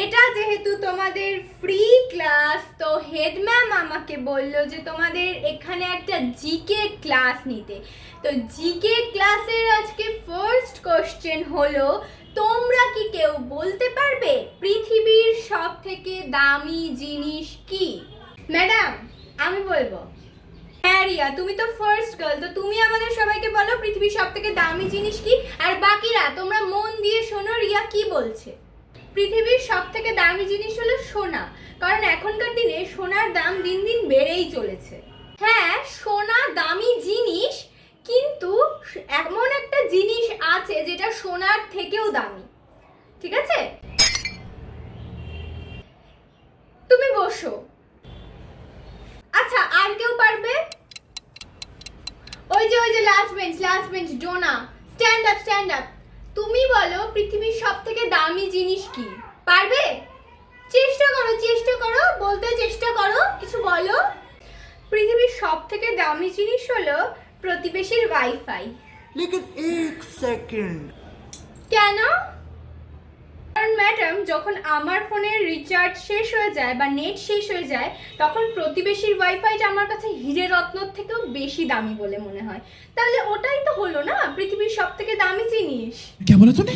এটা যেহেতু তোমাদের ফ্রি ক্লাস, তো হেড ম্যাম আমাকে বললো যে তোমাদের এখানে একটা জিকে ক্লাস নিতে। তো জিকে ক্লাসের আজকে ফার্স্ট কোশ্চেন হলো, তোমরা কি কেউ বলতে পারবে পৃথিবীর সব থেকে দামি জিনিস কি? ম্যাডাম আমি বলবো। হ্যাঁ রিয়া, তুমি তো ফার্স্ট গার্ল, তো তুমি আমাদের সবাইকে বলো পৃথিবীর সব থেকে দামি জিনিস কি। আর বাকিরা তোমরা মন দিয়ে শোনো রিয়া কি বলছে। পৃথিবীর সব থেকে দামি জিনিস হলো সোনা, কারণ এখনকার দিনে সোনার দাম দিন দিন বেড়েই চলেছে। হ্যাঁ, সোনা দামি জিনিস, কিন্তু এমন একটা জিনিস আছে যেটা সোনার থেকেও দামি। ঠিক আছে, তুমি বসো। আচ্ছা, আর কেউ পারবে? ওই যে last bench Dona, stand up. তুমি বলো পৃথিবীর সব থেকে দামি জিনিস কি? পারবে? চেষ্টা করো, বলতে চেষ্টা করো, কিছু বলো। পৃথিবীর সব থেকে দামি জিনিস হলো প্রতিবেশীর ওয়াইফাই। लेकिन एक सेकंड কেন? কারণ ম্যাডাম, যখন আমার ফোনের রিচার্জ শেষ হয়ে যায় বা নেট শেষ হয়ে যায়, তখন প্রতিবেশীর ওয়াইফাইটা আমার কাছে হীরে রত্নর থেকেও বেশি দামি বলে মনে হয়। তাহলে ওটাই তো হলো না পৃথিবীর সব থেকে দামি জিনিস। क्या बोला तूने?